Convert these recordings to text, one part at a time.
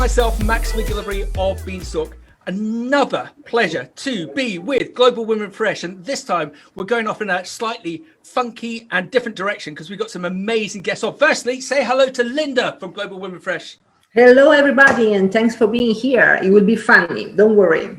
myself, Max McGillivray of Beanstalk. Another pleasure to be with Global Women Fresh, and this time we're going off in a slightly funky and different direction because we've got some amazing guests on. Firstly, say hello to Linda from Global Women Fresh. Hello, everybody, and thanks for being here. It will be funny, don't worry.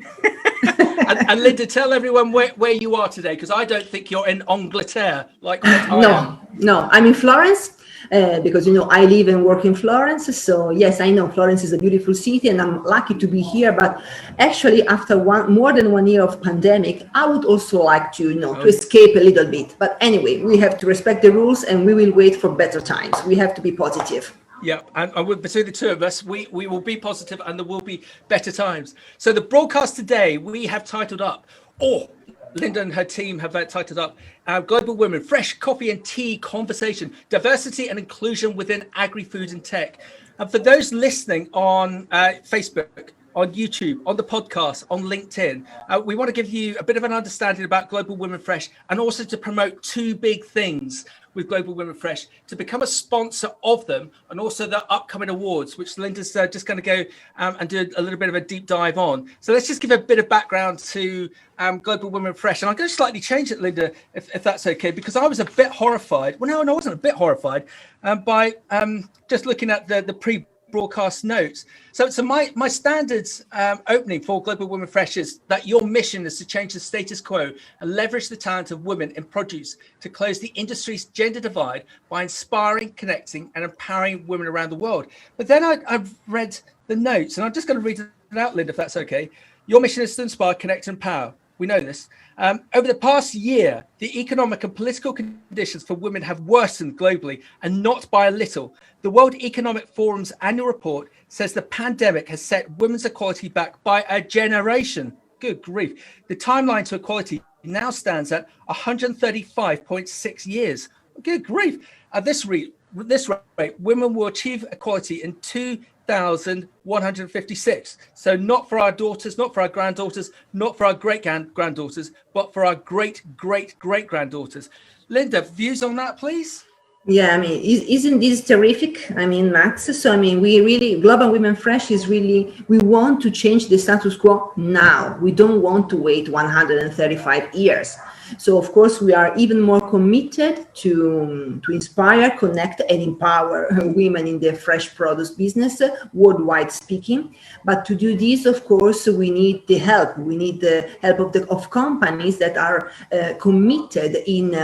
and Linda, tell everyone where you are today, because I don't think you're in Angleterre like I am. No, I'm in Florence. Because I live and work in Florence, so yes, I know Florence is a beautiful city, and I'm lucky to be here. But actually, after more than 1 year of pandemic, I would also like to to escape a little bit. But anyway, we have to respect the rules, and we will wait for better times. We have to be positive. Yeah, and between the two of us, we will be positive, and there will be better times. So the broadcast today we have titled up, Linda and her team have titled up Global Women, Fresh Coffee and Tea Conversation, Diversity and Inclusion within Agrifood and Tech. And for those listening on Facebook, on YouTube, on the podcast, on LinkedIn, we want to give you a bit of an understanding about Global Women Fresh, and also to promote two big things with Global Women Fresh, to become a sponsor of them, and also the upcoming awards, which Linda's just going to go and do a little bit of a deep dive on. So let's just give a bit of background to Global Women Fresh. And I'm going to slightly change it, Linda, if that's okay, because I was a bit horrified. Well, no, I wasn't a bit horrified by just looking at the pre-broadcast notes. So my standards opening for Global Women Fresh is that your mission is to change the status quo and leverage the talent of women in produce to close the industry's gender divide by inspiring, connecting, and empowering women around the world. But then I've read the notes, and I'm just going to read it out, Linda, if that's okay. Your mission is to inspire, connect, and empower. We know this. Over the past year, the economic and political conditions for women have worsened globally, and not by a little. The World Economic Forum's annual report says the pandemic has set women's equality back by a generation. Good grief. The timeline to equality now stands at 135.6 years. Good grief. At this rate, women will achieve equality in 2156. So not for our daughters, not for our granddaughters, not for our great-granddaughters, but for our great-great-great-granddaughters. Linda, views on that, please? Yeah, I mean, isn't this terrific? I mean, Max, so I mean, Global Women Fresh is really, we want to change the status quo now. We don't want to wait 135 years. So, of course, we are even more committed to inspire, connect, and empower women in the fresh produce business, worldwide speaking. But to do this, of course, we need the help. We need the help of companies that are committed in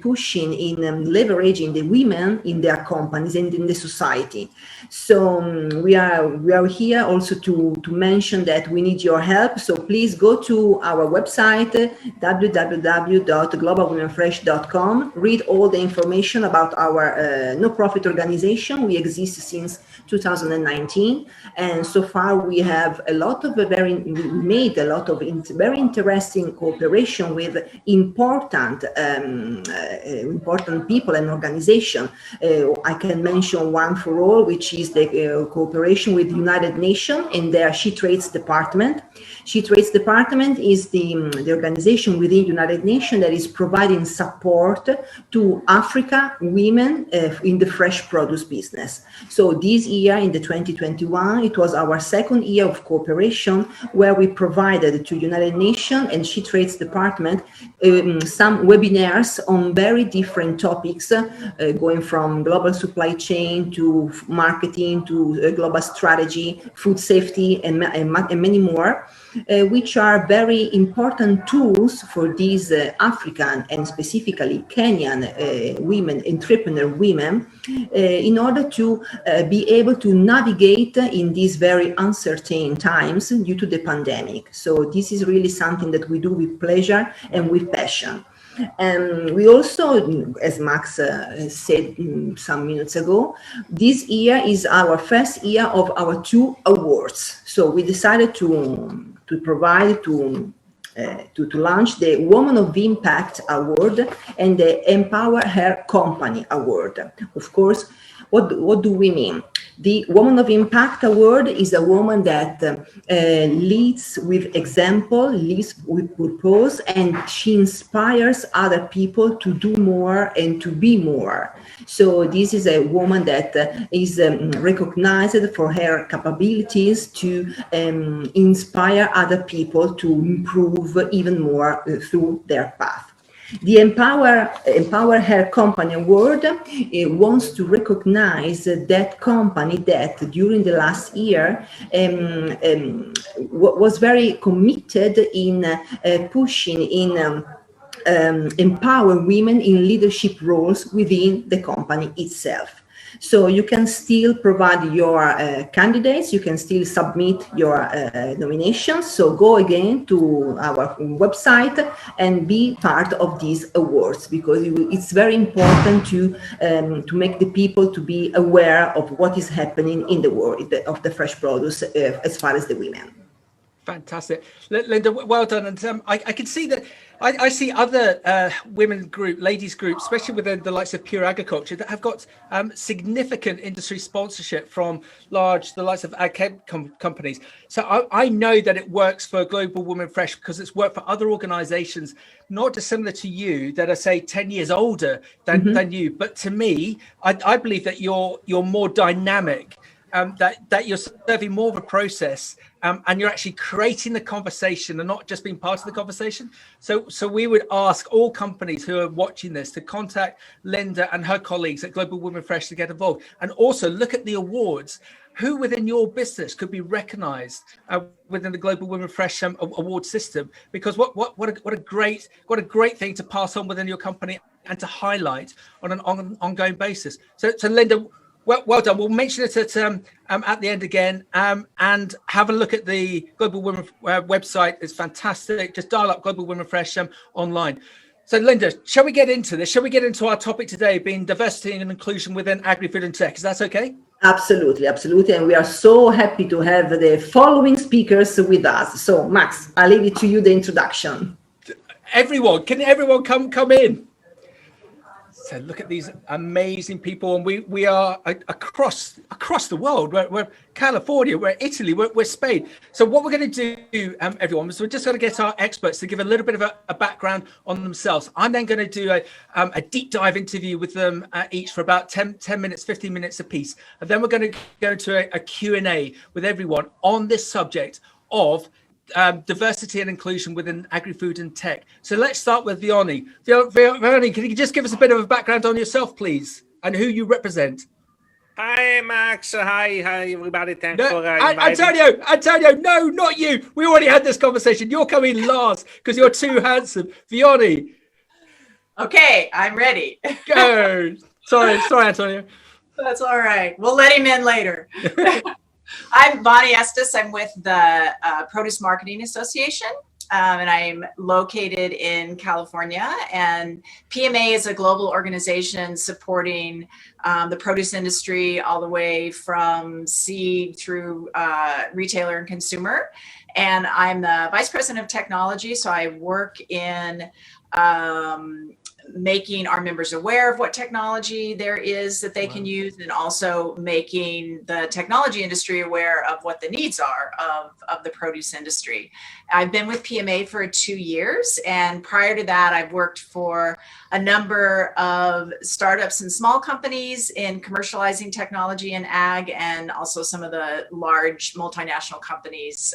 pushing, in leveraging the women in their companies and in the society. So we are here also to mention that we need your help. So please go to our website, www.globalwomenfresh.com. Read all the information about our no-profit organization. We exist since 2019, and so far we have we made a lot of very interesting cooperation with important people and organizations. I can mention one for all, which is the cooperation with the United Nations and their She Trades Department. She Trades Department is the organization within the United Nations that is providing support to Africa women in the fresh produce business. So this year, in the 2021, it was our second year of cooperation, where we provided to United Nations and She Trades Department some webinars on very different topics, going from global supply chain to marketing to global strategy, food safety, and many more, which are very important tools for these African and specifically Kenyan women, entrepreneur women, in order to be able to navigate in these very uncertain times due to the pandemic. So this is really something that we do with pleasure and with passion. And we also, as Max said some minutes ago, this year is our first year of our 2 awards. So we decided to launch the Woman of Impact Award and the Empower Her Company Award. Of course, What do we mean? The Woman of Impact Award is a woman that leads with example, leads with purpose, and she inspires other people to do more and to be more. So this is a woman that is recognized for her capabilities to inspire other people to improve even more through their path. The Empower Her Company Award wants to recognize that company that during the last year was very committed in pushing in empower women in leadership roles within the company itself. So you can still provide your candidates, you can still submit your nominations. So go again to our website and be part of these awards, because it's very important to make the people to be aware of what is happening in the world of the fresh produce as far as the women. Fantastic. Linda, well done. And I can see that I see other ladies groups, especially within the likes of Pure Agriculture, that have got significant industry sponsorship from the likes of ag companies. So I know that it works for Global Women Fresh because it's worked for other organizations, not dissimilar to you, that are, say, 10 years older than you. But to me, I believe that you're more dynamic, that you're serving more of a process, and you're actually creating the conversation and not just being part of the conversation. So we would ask all companies who are watching this to contact Linda and her colleagues at Global Women Fresh to get involved, and also look at the awards. Who within your business could be recognized within the Global Women Fresh award system? Because what a great thing to pass on within your company and to highlight on an ongoing basis. So Linda, well done. We'll mention it at the end again, and have a look at the Global Women website. It's fantastic. Just dial up Global Women Fresh online. So Linda, shall we get into this? Shall we get into our topic today, being diversity and inclusion within Agrifood and Tech? Is that okay? Absolutely. And we are so happy to have the following speakers with us. So Max, I'll leave it to you, the introduction. Can everyone come in? So look at these amazing people, and we are across the world. We're California, we're Italy, we're Spain. So what we're going to do, everyone, is we're just going to get our experts to give a little bit of a background on themselves. I'm then going to do a deep dive interview with them each for about 10 minutes, 15 minutes a piece. And then we're going to go to a Q&A with everyone on this subject of diversity and inclusion within Agri-Food and Tech. So let's start with Vonnie. Vonnie, can you just give us a bit of a background on yourself, please, and who you represent? Hi, Max. Hi, everybody. Thanks for inviting. Antonio, no, not you. We already had this conversation. You're coming last because you're too handsome. Vonnie. Okay, I'm ready. Go. Sorry, Antonio. That's all right. We'll let him in later. I'm Vonnie Estes. I'm with the Produce Marketing Association, and I'm located in California. And PMA is a global organization supporting the produce industry all the way from seed through retailer and consumer. And I'm the Vice President of Technology, so I work in making our members aware of what technology there is that they can use, and also making the technology industry aware of what the needs are of the produce industry. I've been with PMA for 2 years, and prior to that, I've worked for a number of startups and small companies in commercializing technology in ag, and also some of the large multinational companies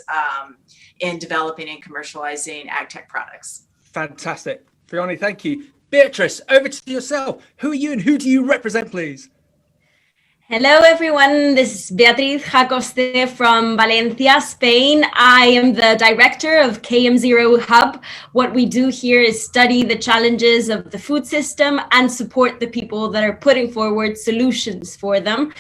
in developing and commercializing ag tech products. Fantastic. Vonnie, thank you. Beatriz, over to yourself. Who are you and who do you represent, please? Hello, everyone. This is Beatriz Jacoste from Valencia, Spain. I am the director of KM0 Hub. What we do here is study the challenges of the food system and support the people that are putting forward solutions for them.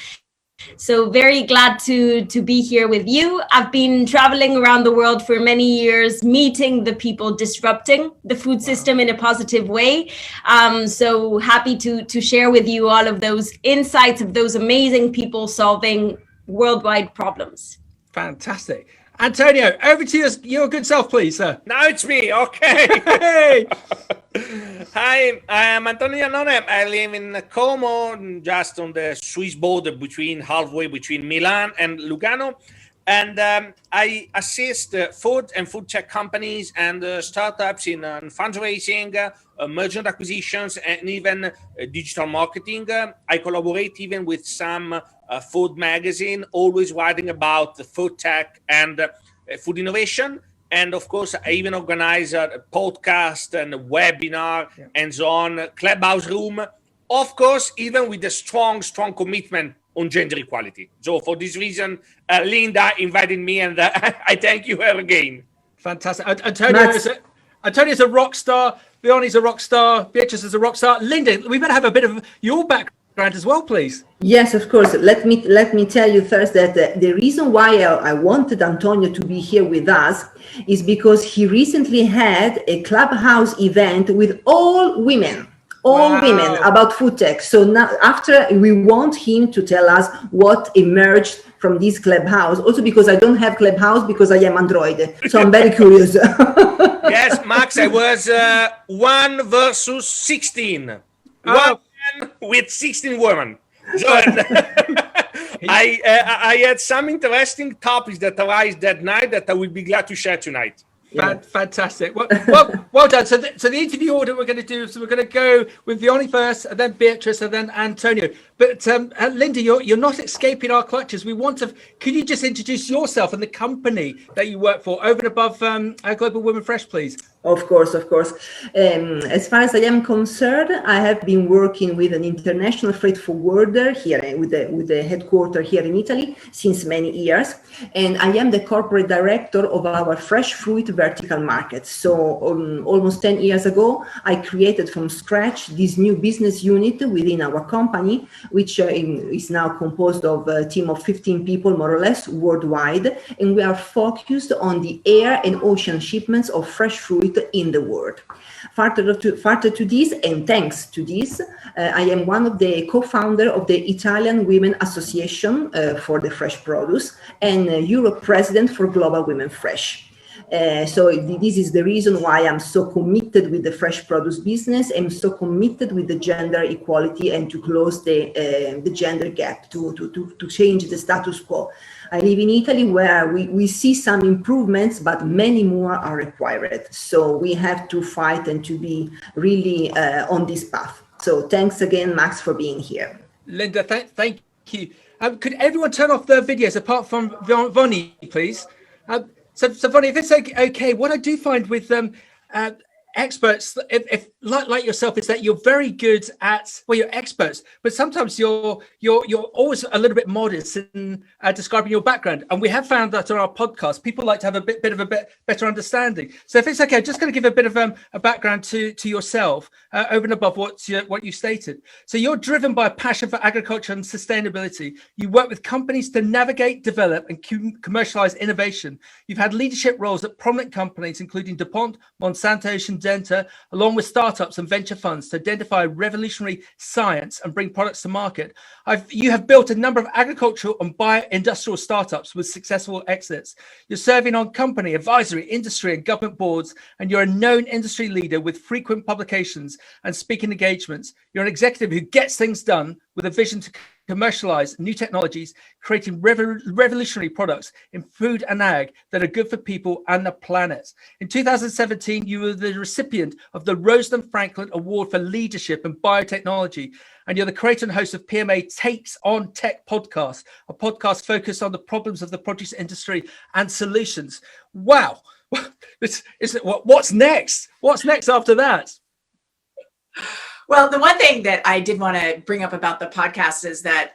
So very glad to be here with you. I've been traveling around the world for many years, meeting the people disrupting the food system in a positive way. So happy to share with you all of those insights of those amazing people solving worldwide problems. Fantastic. Antonio, over to your good self, please, sir. Now it's me. Okay. Hey. Hi, I'm Antonio Iannone. I live in Como, just on the Swiss border halfway between Milan and Lugano. And I assist food and food tech companies and startups in fundraising, merchant acquisitions, and even digital marketing. I collaborate even with some food magazine, always writing about the food tech and food innovation. And of course, I even organize a podcast and a webinar and so on, Clubhouse Room. Of course, even with a strong commitment on gender equality. So for this reason, Linda invited me, and I thank you her again. Fantastic. Antonio's a rock star. Vonnie's a rock star. Beatriz is a rock star. Linda, we better have a bit of your background as well, please. Yes, of course. Let me tell you first that the reason why I wanted Antonio to be here with us is because he recently had a Clubhouse event with all women. Women about food tech. So now, after, we want him to tell us what emerged from this Clubhouse. Also because I don't have Clubhouse because I am Android. So I'm very curious. Yes, Max, I was 1 versus 16. One man with 16 women. So, I had some interesting topics that arise that night that I will be glad to share tonight. Fantastic. Well done. So the interview order we're going to do, so we're going to go with Vonnie first, and then Beatriz, and then Antonio. But Linda, you're not escaping our clutches. Could you just introduce yourself and the company that you work for over and above Global Women Fresh, please? Of course. As far as I am concerned, I have been working with an international freight forwarder here with the headquarters here in Italy since many years, and I am the corporate director of our fresh fruit vertical market. So almost 10 years ago, I created from scratch this new business unit within our company, which is now composed of a team of 15 people, more or less, worldwide, and we are focused on the air and ocean shipments of fresh fruit in the world. Further to this, and thanks to this, I am one of the co-founder of the Italian Women Association for the Fresh Produce and Europe President for Global Women Fresh. So this is the reason why I'm so committed with the fresh produce business and so committed with the gender equality and to close the gender gap, to change the status quo. I live in Italy where we see some improvements, but many more are required. So we have to fight and to be really on this path. So thanks again, Max, for being here. Linda, thank you. Could everyone turn off their videos apart from Vonnie, please? So Vonnie, if it's okay, what I do find with experts, if like yourself, is that you're very good at, well, you're experts, but sometimes you're always a little bit modest in describing your background. And we have found that on our podcast, people like to have a bit of a better understanding. So if it's okay, I'm just going to give a bit of a background to yourself over and above what you stated. So you're driven by a passion for agriculture and sustainability. You work with companies to navigate, develop, and commercialize innovation. You've had leadership roles at prominent companies, including DuPont, Monsanto, Syngenta, along with startups and venture funds to identify revolutionary science and bring products to market. You have built a number of agricultural and bio-industrial startups with successful exits. You're serving on company, advisory, industry, and government boards, and you're a known industry leader with frequent publications and speaking engagements. You're an executive who gets things done with a vision to commercialize new technologies, creating revolutionary products in food and ag that are good for people and the planet. In 2017, you were the recipient of the Rosalind Franklin Award for Leadership in Biotechnology, and you're the creator and host of PMA Takes on Tech podcast, a podcast focused on the problems of the produce industry and solutions. Wow. What's next? What's next after that? Well, the one thing that I did want to bring up about the podcast is that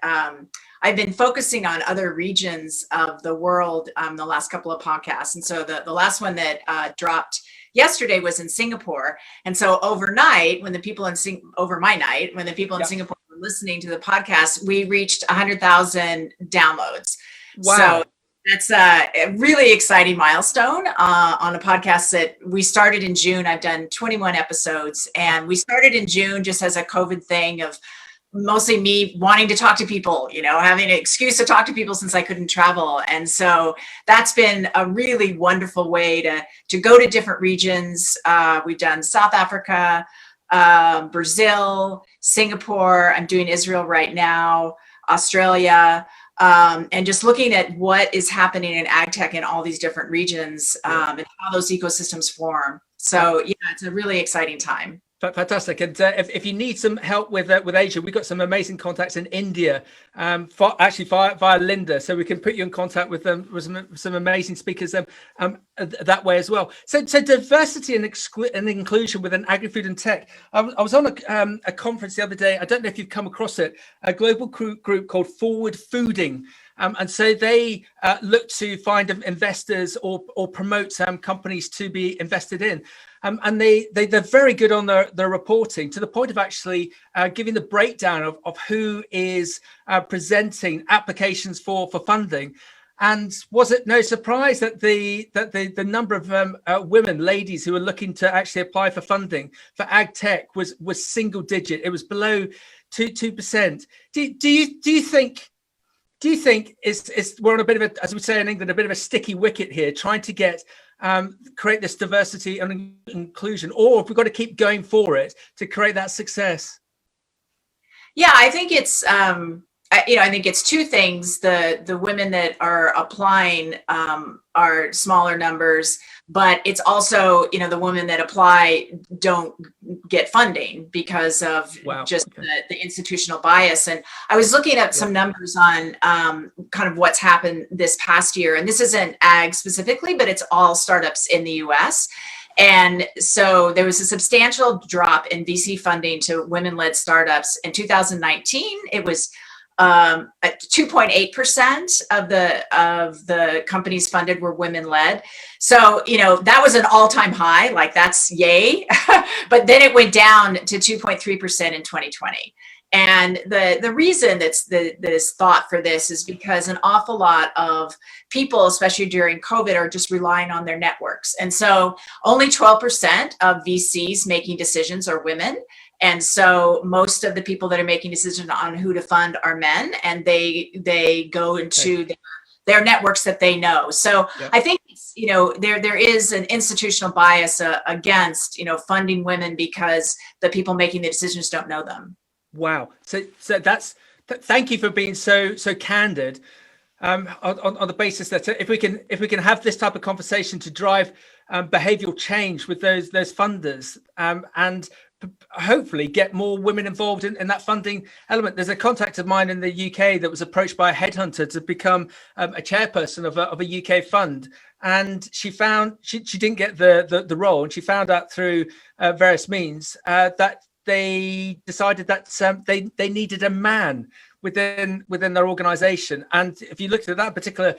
I've been focusing on other regions of the world the last couple of podcasts. And so the last one that dropped yesterday was in Singapore. And so overnight, when the people in Singapore were listening to the podcast, we reached 100,000 downloads. Wow. So that's a really exciting milestone on a podcast that we started in June. I've done 21 episodes, and we started in June just as a COVID thing of mostly me wanting to talk to people, having an excuse to talk to people since I couldn't travel. And so that's been a really wonderful way to go to different regions. We've done South Africa, Brazil, Singapore. I'm doing Israel right now, Australia, and just looking at what is happening in ag tech in all these different regions, and how those ecosystems form. So yeah, it's a really exciting time. Fantastic. And if you need some help with Asia, we've got some amazing contacts in India, via Linda, so we can put you in contact with them, with some amazing speakers that way as well. So diversity and inclusion within Agrifood and Tech. I was on a conference the other day. I don't know if you've come across it, a global group called Forward Fooding. And so they look to find investors or promote companies to be invested in. And they're very good on their reporting, to the point of actually giving the breakdown of who is presenting applications for funding. And was it no surprise that the number of women, ladies who are looking to actually apply for funding for ag tech was single digit? It was below 2%. Do you think we're on a bit of a, as we say in England, a bit of a sticky wicket here, trying to create this diversity and inclusion, or if we've got to keep going for it to create that success? Yeah, I think it's I think it's two things. The women that are applying are smaller numbers, but it's also, the women that apply don't get funding because of the institutional bias. And I was looking at some numbers on kind of what's happened this past year, and this isn't ag specifically, but it's all startups in the US. And so there was a substantial drop in VC funding to women-led startups. In 2019, it was 2.8% of the companies funded were women-led. So, that was an all-time high, like that's yay. But then it went down to 2.3% in 2020. And the reason that is thought for this is because an awful lot of people, especially during COVID, are just relying on their networks. And so only 12% of VCs making decisions are women. And so most of the people that are making decisions on who to fund are men, and they go into their networks that they know. So I think it's, there is an institutional bias against, funding women because the people making the decisions don't know them. Wow. So thank you for being so candid on the basis that if we can have this type of conversation to drive behavioral change with those funders, and hopefully get more women involved in that funding element. There's a contact of mine in the UK that was approached by a headhunter to become a chairperson of a UK fund, and she found she didn't get the role, and she found out through various means that they decided that they needed a man within their organization. And if you looked at that particular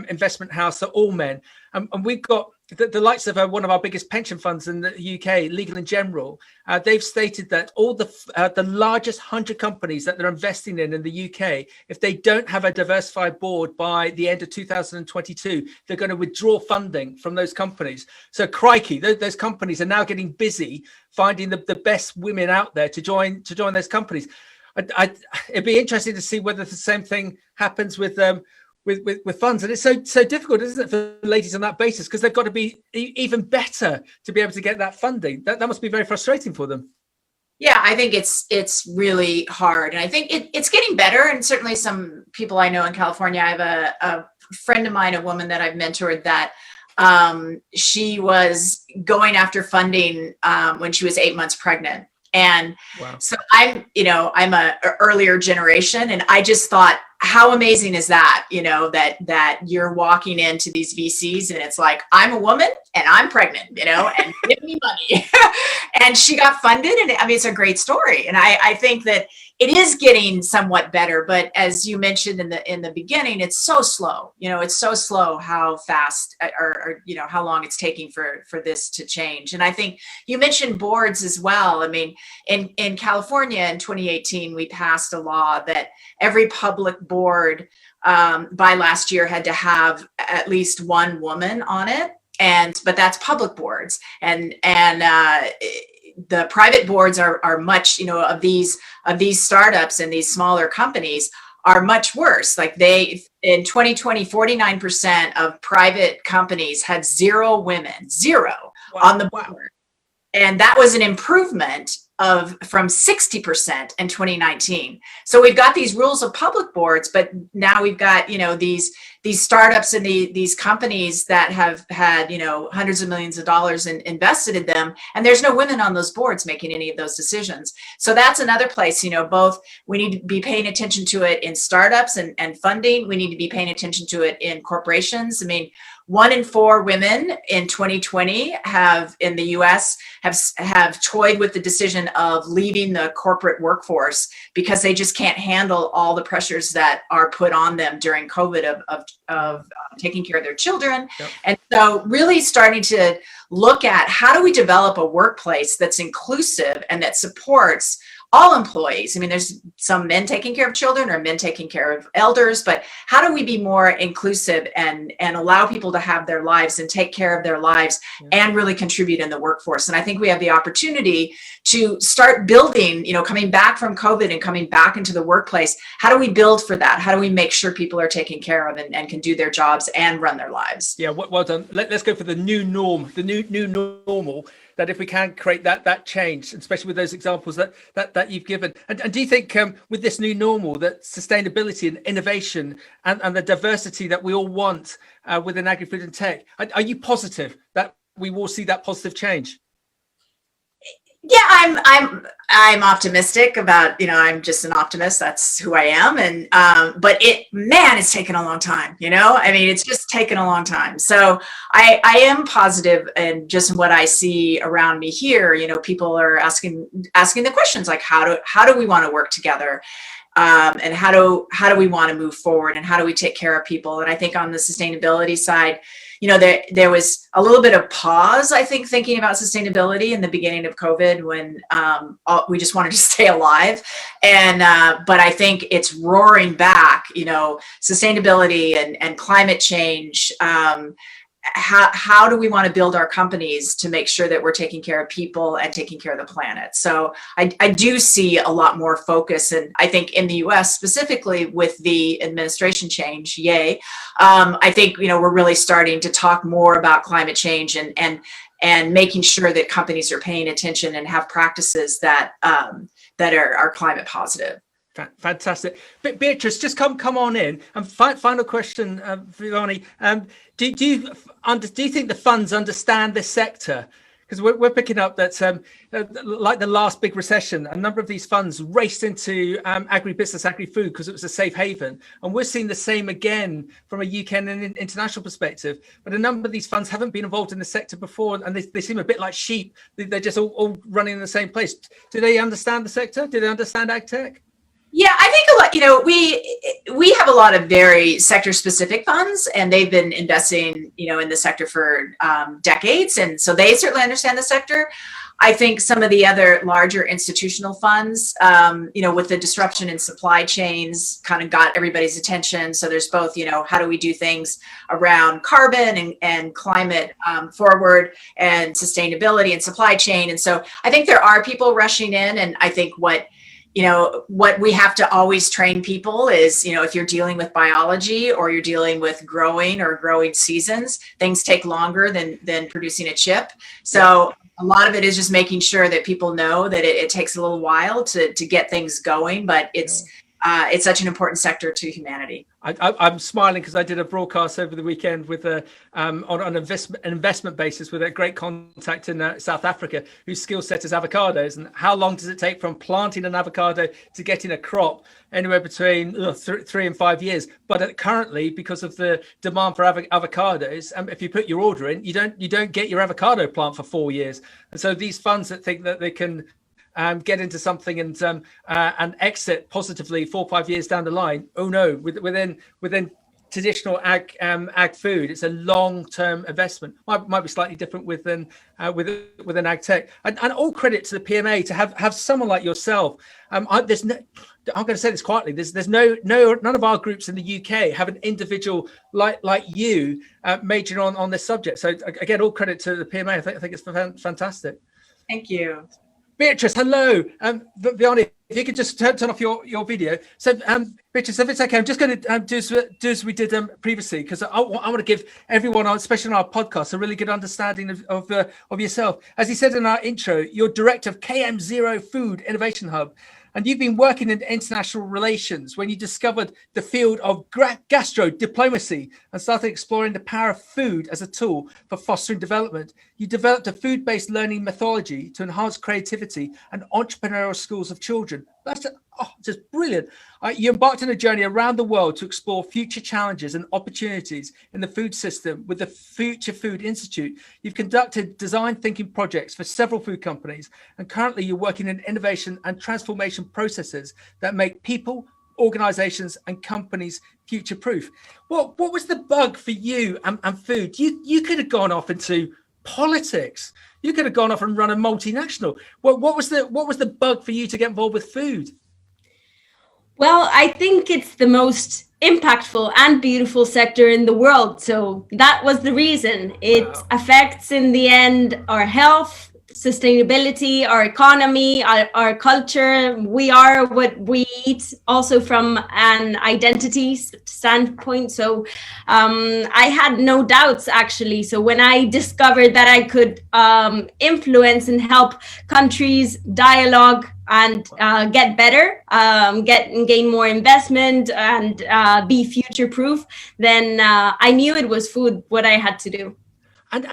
investment house, they're all men, and we've got the likes of one of our biggest pension funds in the UK, Legal & General. They've stated that all the largest 100 companies that they're investing in the UK, if they don't have a diversified board by the end of 2022, they're going to withdraw funding from those companies. So crikey, those companies are now getting busy finding the best women out there to join those companies. It'd be interesting to see whether the same thing happens with funds. And it's so difficult, isn't it, for ladies on that basis, because they've got to be even better to be able to get that funding. That must be very frustrating for them. Yeah, I think it's really hard, and I think it's getting better. And certainly some people I know in California, I have a friend of mine, a woman that I've mentored, that she was going after funding when she was 8 months pregnant. And so I'm a earlier generation, and I just thought, how amazing is that, that you're walking into these VCs and it's like, I'm a woman and I'm pregnant, and give me money. And she got funded, and it's a great story. And I think that it is getting somewhat better, but as you mentioned in the beginning, it's so slow. It's so slow how fast or how long it's taking for this to change. And I think you mentioned boards as well. In California in 2018, we passed a law that every public board by last year had to have at least one woman on it. But that's public boards, and the private boards are much, of these startups and these smaller companies are much worse. Like in 2020, 49% of private companies had zero women on the board. And that was an improvement from 60% in 2019. So we've got these rules of public boards, but now we've got, these startups and these companies that have had, hundreds of millions of dollars invested in them, and there's no women on those boards making any of those decisions. So that's another place, both we need to be paying attention to it in startups and funding. We need to be paying attention to it in corporations. I mean, 1 in 4 women in 2020 in the US have toyed with the decision of leaving the corporate workforce because they just can't handle all the pressures that are put on them during COVID of taking care of their children. Yep. And so really starting to look at how do we develop a workplace that's inclusive and that supports all employees. I mean, there's some men taking care of children or men taking care of elders, but how do we be more inclusive and allow people to have their lives and take care of their lives and really contribute in the workforce? And I think we have the opportunity to start building, coming back from COVID and coming back into the workplace. How do we build for that? How do we make sure people are taken care of and can do their jobs and run their lives? Yeah, well done. Let's go for the new norm, the new normal. That if we can create that change, especially with those examples that you've given, and do you think with this new normal that sustainability and innovation and the diversity that we all want within Agrifood and Tech, are you positive that we will see that positive change? Yeah, I'm optimistic about, I'm just an optimist. That's who I am. And, but it's taken a long time, I mean, it's just taken a long time. So I am positive, and just what I see around me here, people are asking the questions like, how do we want to work together? And how do we want to move forward, and how do we take care of people? And I think on the sustainability side, there was a little bit of pause, I think, thinking about sustainability in the beginning of COVID when we just wanted to stay alive. And but I think it's roaring back, sustainability and climate change. How do we want to build our companies to make sure that we're taking care of people and taking care of the planet? So I do see a lot more focus, and I think in the US specifically with the administration change, yay. I think we're really starting to talk more about climate change and making sure that companies are paying attention and have practices that are climate positive. Fantastic. Beatriz, just come on in. And final question, Vonnie. Do you think the funds understand this sector? Because we're picking up that, like the last big recession, a number of these funds raced into agribusiness, agri-food, because it was a safe haven. And we're seeing the same again from a UK and an international perspective. But a number of these funds haven't been involved in the sector before, and they seem a bit like sheep. They're just all running in the same place. Do they understand the sector? Do they understand ag tech? Yeah, I think a lot, we have a lot of very sector specific funds, and they've been investing, in the sector for decades. And so they certainly understand the sector. I think some of the other larger institutional funds, with the disruption in supply chains kind of got everybody's attention. So there's both, how do we do things around carbon and climate forward, and sustainability and supply chain. And so I think there are people rushing in, and I think what we have to always train people is, if you're dealing with biology or you're dealing with growing seasons, things take longer than producing a chip. So a lot of it is just making sure that people know that it takes a little while to get things going, but it's such an important sector to humanity. I'm smiling because I did a broadcast over the weekend with on an investment basis with a great contact in South Africa whose skill set is avocados. And how long does it take from planting an avocado to getting a crop? Anywhere between 3 and 5 years. But currently, because of the demand for avocados, if you put your order in, you don't get your avocado plant for 4 years. And so these funds that think that they can get into something and exit positively 4 or 5 years down the line. Oh no! Within traditional ag food, it's a long-term investment. Might be slightly different within ag tech. And all credit to the PMA to have someone like yourself. I'm going to say this quietly. There's none of our groups in the UK have an individual like you majoring on this subject. So again, all credit to the PMA. I think it's fantastic. Thank you. Beatriz, hello. Vonnie, if you could just turn off your video. So, Beatriz, if it's okay, I'm just going to do as we did previously, because I want to give everyone, especially on our podcast, a really good understanding of yourself. As you said in our intro, you're director of KM0 Food Innovation Hub, and you've been working in international relations when you discovered the field of gastro diplomacy and started exploring the power of food as a tool for fostering development. You developed a food-based learning methodology to enhance creativity and entrepreneurial skills of children. That's just brilliant. You embarked on a journey around the world to explore future challenges and opportunities in the food system with the Future Food Institute. You've conducted design thinking projects for several food companies, and currently you're working in innovation and transformation processes that make people, organizations and companies future-proof. What was the bug for you and food? You could have gone off into politics. You could have gone off and run a multinational. What was the bug for you to get involved with food? Well, I think it's the most impactful and beautiful sector in the world. So that was the reason. It affects in the end our health, sustainability, our economy, our culture. We are what we eat, also from an identity standpoint. So I had no doubts, actually. So when I discovered that I could influence and help countries dialogue and get better, gain more investment and be future proof, then I knew it was food what I had to do. And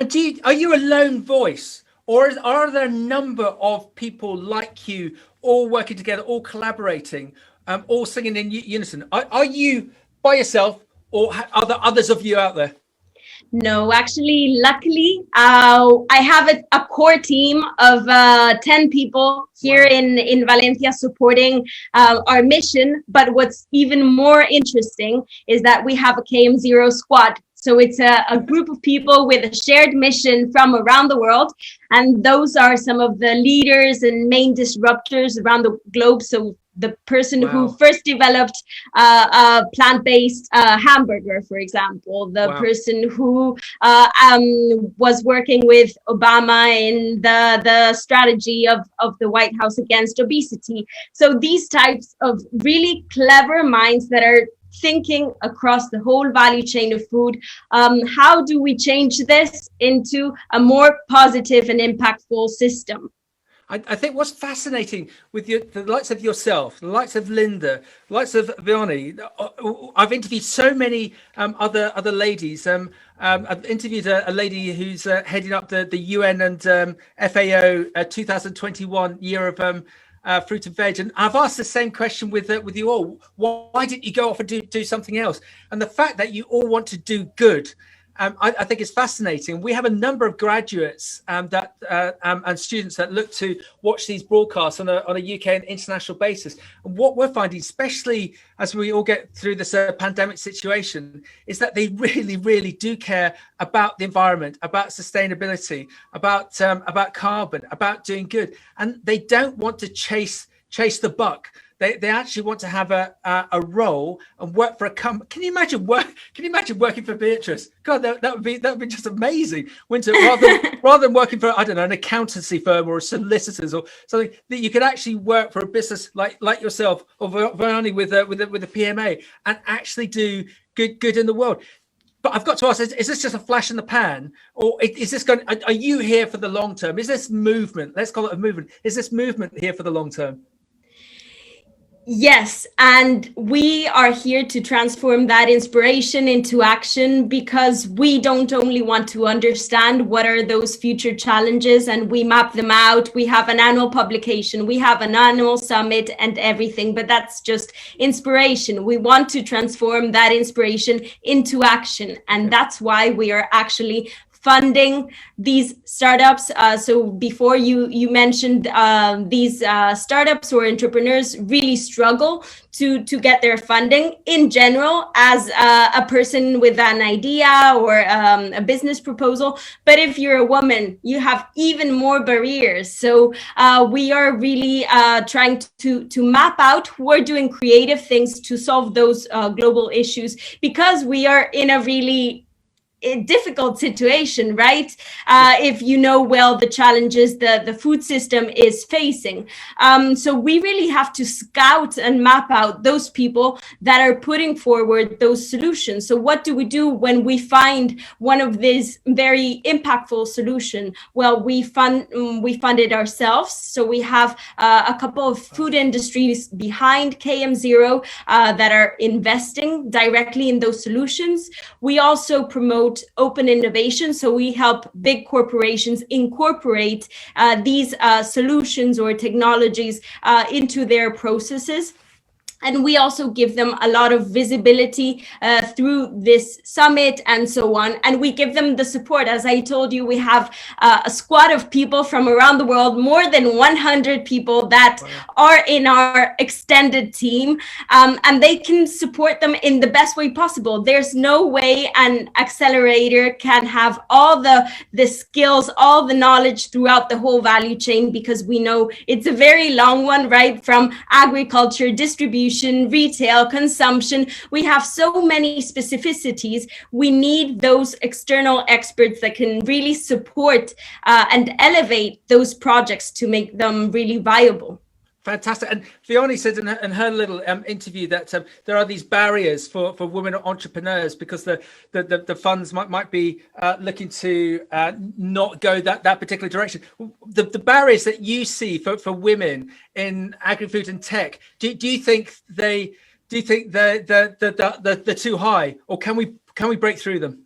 are you a lone voice? Or are there a number of people like you, all working together, all collaborating, all singing in unison? Are you by yourself, or are there others of you out there? No, actually, luckily, I have a core team of 10 people here in Valencia supporting our mission. But what's even more interesting is that we have a KM0 squad. So it's a group of people with a shared mission from around the world. And those are some of the leaders and main disruptors around the globe. So the person who first developed a plant-based hamburger, for example, the person who was working with Obama in the strategy of the White House against obesity. So these types of really clever minds that are thinking across the whole value chain of food. How do we change this into a more positive and impactful system? I think what's fascinating with the likes of yourself, the likes of Linda, the likes of Vonnie, I've interviewed so many other ladies. I've interviewed a lady who's heading up the UN and FAO 2021 year of fruit and veg, and I've asked the same question with you all. Why didn't you go off and do something else? And the fact that you all want to do good, I think is fascinating. We have a number of graduates and students that look to watch these broadcasts on a UK and international basis. And what we're finding, especially as we all get through this pandemic situation, is that they really, really do care about the environment, about sustainability, about carbon, about doing good, and they don't want to chase the buck. They actually want to have a role and work for a company. Can you imagine working for Beatriz? God, that would be just amazing. Rather than working for, I don't know, an accountancy firm or solicitors or something, that you could actually work for a business like yourself or Vonnie with a PMA and actually do good in the world. But I've got to ask: is this just a flash in the pan, or is this going? Are you here for the long term? Is this movement? Let's call it a movement. Is this movement here for the long term? Yes, and we are here to transform that inspiration into action, because we don't only want to understand what are those future challenges and we map them out. We have an annual publication, we have an annual summit and everything, but that's just inspiration. We want to transform that inspiration into action, and that's why we are actually funding these startups. So before you mentioned these startups or entrepreneurs really struggle to get their funding in general as a person with an idea or a business proposal. But if you're a woman, you have even more barriers. So we are really trying to map out who are doing creative things to solve those global issues, because we are in a really difficult situation, right? If you know well the challenges the food system is facing. So we really have to scout and map out those people that are putting forward those solutions. So what do we do when we find one of these very impactful solution? Well, we fund it ourselves. So we have a couple of food industries behind KM0 that are investing directly in those solutions. We also promote open innovation. So we help big corporations incorporate these solutions or technologies into their processes. And we also give them a lot of visibility through this summit and so on. And we give them the support. As I told you, we have a squad of people from around the world, more than 100 people that are in our extended team. And they can support them in the best way possible. There's no way an accelerator can have all the skills, all the knowledge throughout the whole value chain, because we know it's a very long one, right? From agriculture, distribution, retail, consumption. We have so many specificities. We need those external experts that can really support and elevate those projects to make them really viable. Fantastic. And Vonnie said in her little interview that there are these barriers for women entrepreneurs because the funds might be looking to not go that particular direction. The barriers that you see for women in agri-food and tech, do you think they're too high, or can we break through them?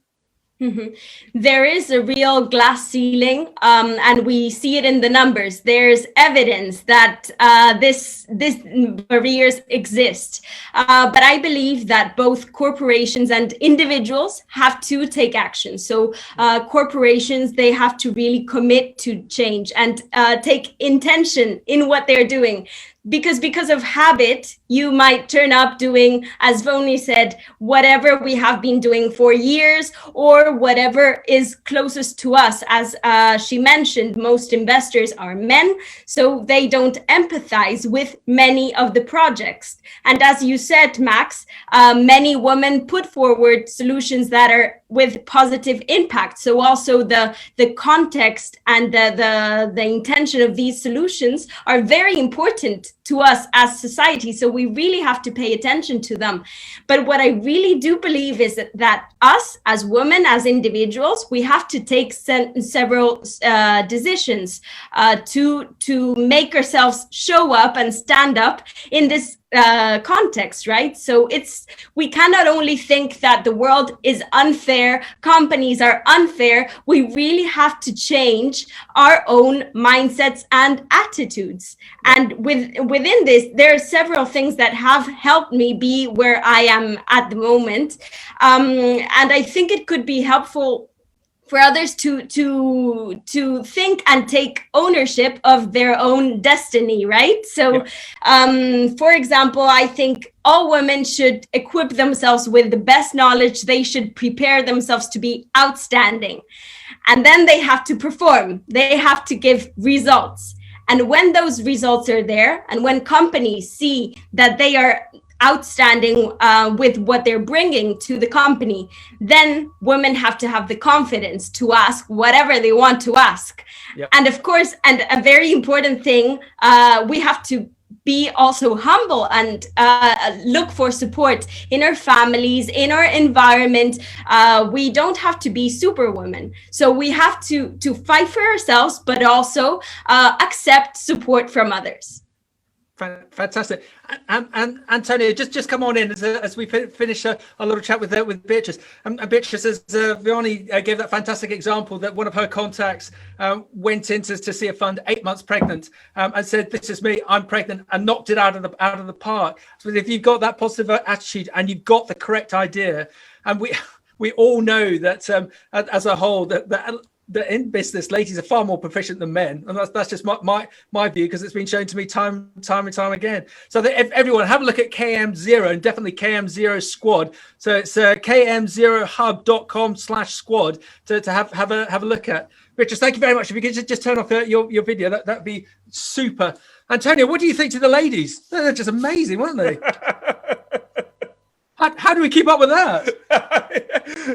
Mm-hmm. There is a real glass ceiling, and we see it in the numbers. There's evidence that this barriers exist, but I believe that both corporations and individuals have to take action. So corporations, they have to really commit to change and take intention in what they're doing. Because of habit, you might turn up doing, as Vonnie said, whatever we have been doing for years, or whatever is closest to us. As she mentioned, most investors are men, so they don't empathize with many of the projects. And as you said, Max, many women put forward solutions that are with positive impact. So also the context and the intention of these solutions are very important to us as society. So we really have to pay attention to them. But what I really do believe is that us as women, as individuals, we have to take several decisions to make ourselves show up and stand up in this context, right? So we cannot only think that the world is unfair, companies are unfair. We really have to change our own mindsets and attitudes. And within this, there are several things that have helped me be where I am at the moment. And I think it could be helpful for others to think and take ownership of their own destiny, right? So, for example, I think all women should equip themselves with the best knowledge. They should prepare themselves to be outstanding. And then they have to perform. They have to give results. And when those results are there, and when companies see that they are outstanding with what they're bringing to the company, then women have to have the confidence to ask whatever they want to ask. Yep. And of course, and a very important thing, we have to be also humble and look for support in our families, in our environment. We don't have to be superwomen. So we have to fight for ourselves, but also accept support from others. Fantastic. And Antonio, just come on in as we finish a little chat with Beatriz. Beatriz, as Vonnie gave that fantastic example that one of her contacts went in to see a fund 8 months pregnant and said, "This is me, I'm pregnant," and knocked it out of the park. So if you've got that positive attitude and you've got the correct idea, and we all know that as a whole that in business, ladies are far more proficient than men, and that's just my view, because it's been shown to me time and time again. So that if everyone have a look at KM0, and definitely KM0 Squad. So it's km0hub.com/squad to have a look at. Richard, thank you very much. If you could just turn off your video, that'd be super. Antonio, what do you think to the ladies? They're just amazing, weren't they? How do we keep up with that?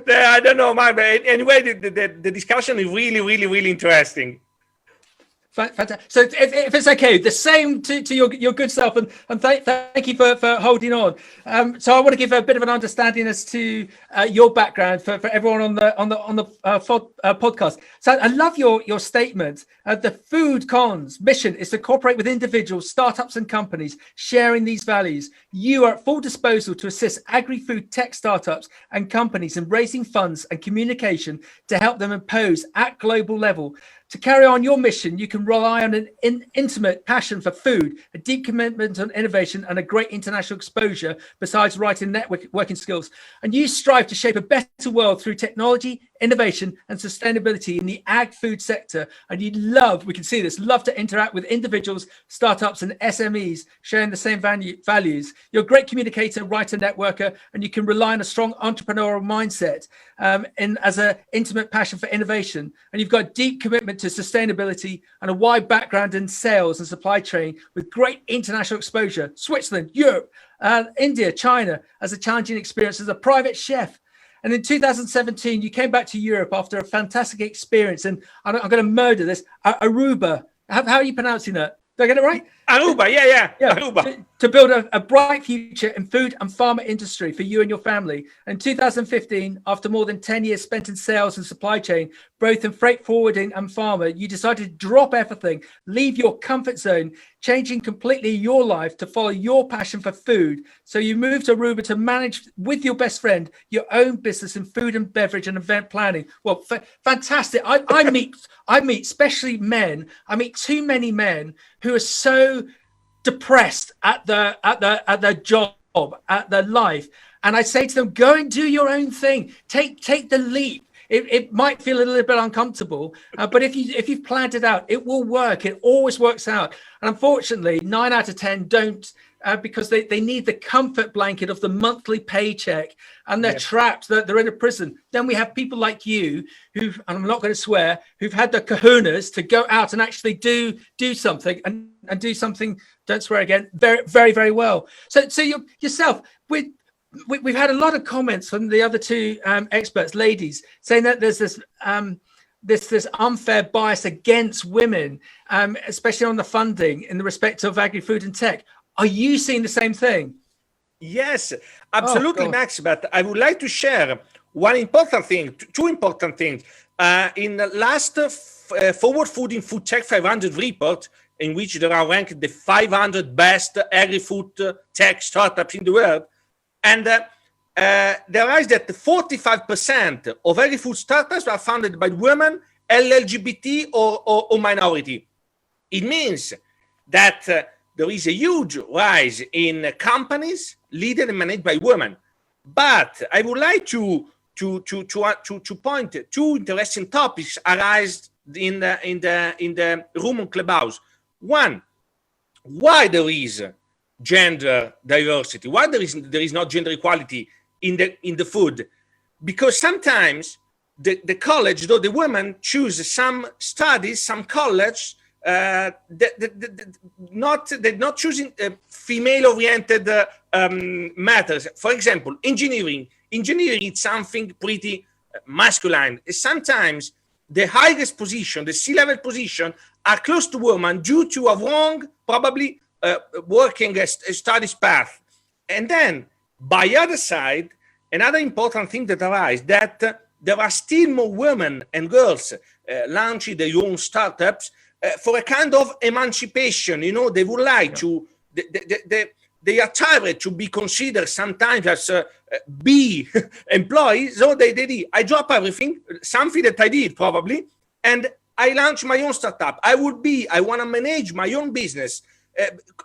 I don't know, man. But anyway, the discussion is really interesting. Fantastic. So if it's okay, the same to your good self, and thank you for holding on. So I want to give a bit of an understanding as to your background for everyone on the podcast. So I love your statement. The Food Cons mission is to cooperate with individuals, startups, and companies sharing these values. You are at full disposal to assist agri-food tech startups and companies in raising funds and communication to help them impose at global level. To carry on your mission, you can rely on an intimate passion for food, a deep commitment on innovation, and a great international exposure, besides writing networking skills. And you strive to shape a better world through technology, innovation, and sustainability in the ag food sector. And you we can see this, love to interact with individuals, startups, and SMEs sharing the same values. You're a great communicator, writer, networker, and you can rely on a strong entrepreneurial mindset and as an intimate passion for innovation. And you've got deep commitment to sustainability and a wide background in sales and supply chain with great international exposure. Switzerland, Europe, India, China, as a challenging experience as a private chef. And in 2017, you came back to Europe after a fantastic experience. And I'm going to murder this. Aruba. How are you pronouncing that? Did I get it right? Aruba, yeah. Aruba. To build a bright future in food and pharma industry for you and your family. In 2015, after more than 10 years spent in sales and supply chain, both in freight forwarding and pharma, you decided to drop everything, leave your comfort zone, changing completely your life to follow your passion for food. So you moved to Aruba to manage with your best friend your own business in food and beverage and event planning. Well, fantastic. I meet especially men. I meet too many men who are so depressed at their job, at their life, and I say to them, go and do your own thing. Take the leap. It might feel a little bit uncomfortable, but if you've planned it out, it will work. It always works out. And unfortunately, 9 out of 10 don't, because they need the comfort blanket of the monthly paycheck, and they're trapped. They're in a prison. Then we have people like you who've, and I'm not going to swear, who've had the kahunas to go out and actually do something and do something. Don't swear again. Very, very, very well. So yourself, we've had a lot of comments from the other two experts, ladies, saying that there's this unfair bias against women, especially on the funding in the respect of Agri-Food and Tech. Are you seeing the same thing? Yes, absolutely, Max. But I would like to share two important things. In the last Forward Food in Food Tech 500 report, in which there are ranked the 500 best agri-food tech startups in the world, and there is that 45% of agri-food startups are founded by women, LGBT or minority. It means that there is a huge rise in companies led and managed by women. But I would like to point two interesting topics arise in the room on Clubhouse. One, why there is gender diversity? Why there is not gender equality in the food? Because sometimes the college, though the women choose some studies, some college, they're not choosing female-oriented matters. For example, engineering. Engineering is something pretty masculine. Sometimes the highest position, the C-level position, are close to women due to a wrong, probably working studies path. And then, by the other side, another important thing that arises, that there are still more women and girls launching their own startups for a kind of emancipation. You know, they would like to, they are tired to be considered sometimes as B employees. So they did. I drop everything, something that I did probably, and I launched my own startup. I want to manage my own business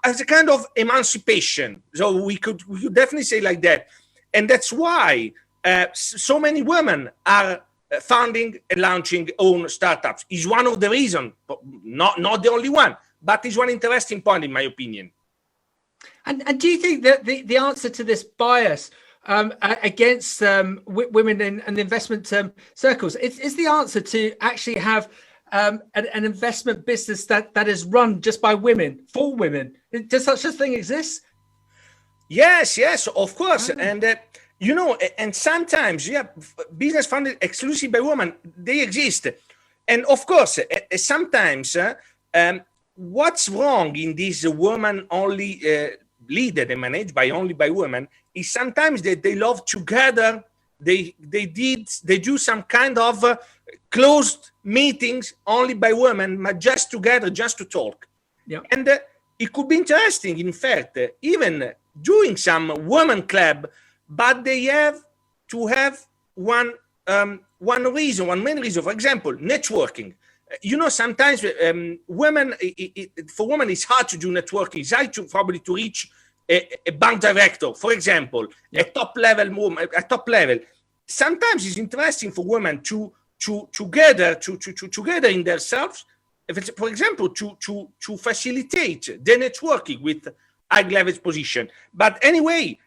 as a kind of emancipation. So we could definitely say like that. And that's why so many women are founding and launching own startups. Is one of the reasons, not the only one, but is one interesting point in my opinion. And do you think that the answer to this bias against women in investment circles is the answer to actually have an investment business that is run just by women, for women? Does such a thing exist? Yes, of course. And and sometimes business funded exclusively by women, they exist. And of course, sometimes what's wrong in this woman only leaded and managed only by women is sometimes that they love together. They do some kind of closed meetings only by women, but just together, just to talk. Yeah. And it could be interesting, in fact, even doing some women club, but they have to have one main reason. For example, networking. Sometimes women, for women, it's hard to do networking. It's hard probably to reach a bank director, for example, a top level. Sometimes it's interesting for women to together in themselves, for example, to facilitate the networking with high level position. But anyway,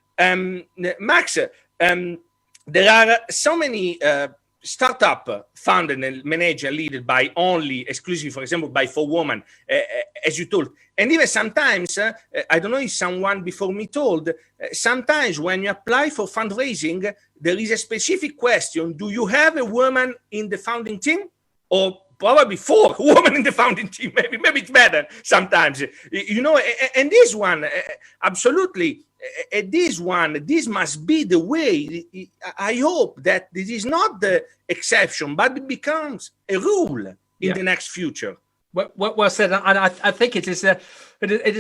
Max, there are so many startup funded and managed and led by exclusively, for example, by 4 women, as you told. And even sometimes, I don't know if someone before me told, sometimes when you apply for fundraising, there is a specific question. Do you have a woman in the founding team? Or probably 4 women in the founding team. Maybe it's better sometimes. And this one, absolutely, this must be the way. I hope that this is not the exception, but it becomes a rule in the next future. Well said, and I think it is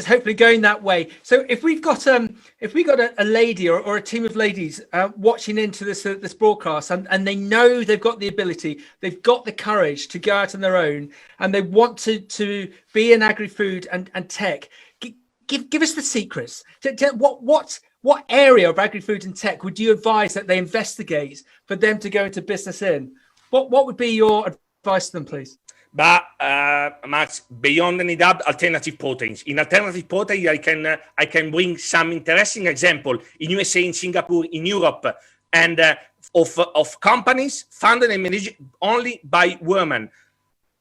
hopefully going that way. So if we've got a lady or a team of ladies watching into this broadcast, and they know they've got the ability, they've got the courage to go out on their own, and they want to be in agri-food and tech, give us the secrets. What area of agri-food and tech would you advise that they investigate for them to go into business in? What would be your advice to them, please? But Max, beyond any doubt, alternative proteins. In alternative protein, I can bring some interesting example in USA, in Singapore, in Europe, and of companies funded and managed only by women.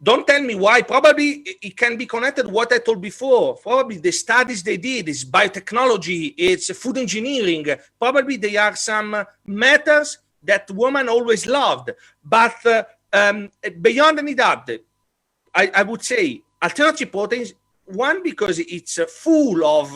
Don't tell me why. Probably it can be connected to what I told before. Probably the studies they did is biotechnology, it's food engineering. Probably there are some matters that women always loved. But beyond any doubt, I would say alternative proteins, one, because it's full of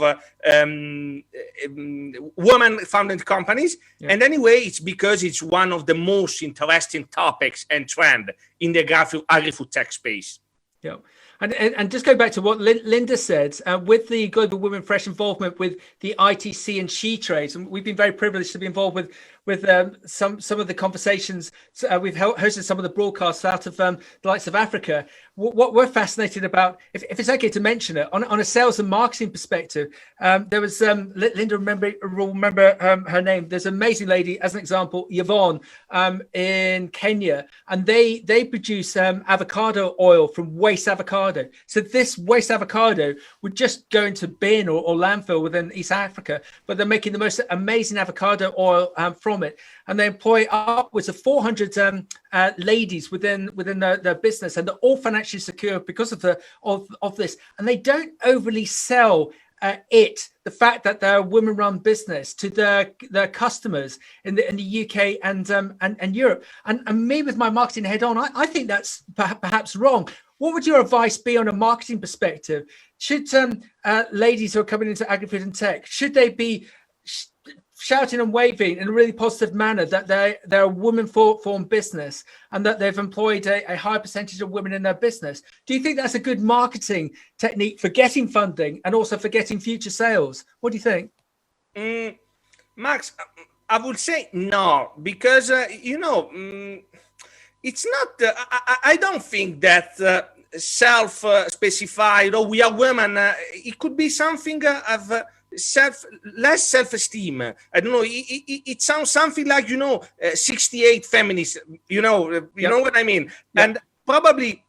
women-founded companies, and anyway, it's because it's one of the most interesting topics and trend in the agri-food tech space. Yeah. And just go back to what Linda said, with the Global Women Fresh involvement with the ITC and She Trades, and we've been very privileged to be involved with some of the conversations. We've hosted some of the broadcasts out of the likes of Africa. What we're fascinated about, if it's okay to mention it, on a sales and marketing perspective, there was Linda will remember her name. There's an amazing lady, as an example, Iannone, in Kenya, and they produce avocado oil from waste avocado. So this waste avocado would just go into bin or landfill within East Africa, but they're making the most amazing avocado oil from it, and they employ upwards of 400 ladies within their business, and they're all financially secure because of this. And they don't overly sell the fact that they're a women-run business to their customers in the UK and Europe. And me, with my marketing head on, I think that's perhaps wrong. What would your advice be on a marketing perspective? Should ladies who are coming into agri-food and tech, should they be shouting and waving in a really positive manner that they're a women-formed business and that they've employed a high percentage of women in their business? Do you think that's a good marketing technique for getting funding and also for getting future sales? What do you think? Max, I would say no, because, it's not, I don't think that self-specified, we are women, it could be something of less self-esteem. I don't know. It sounds something like 68 feminists. You know what I mean. Yeah. And probably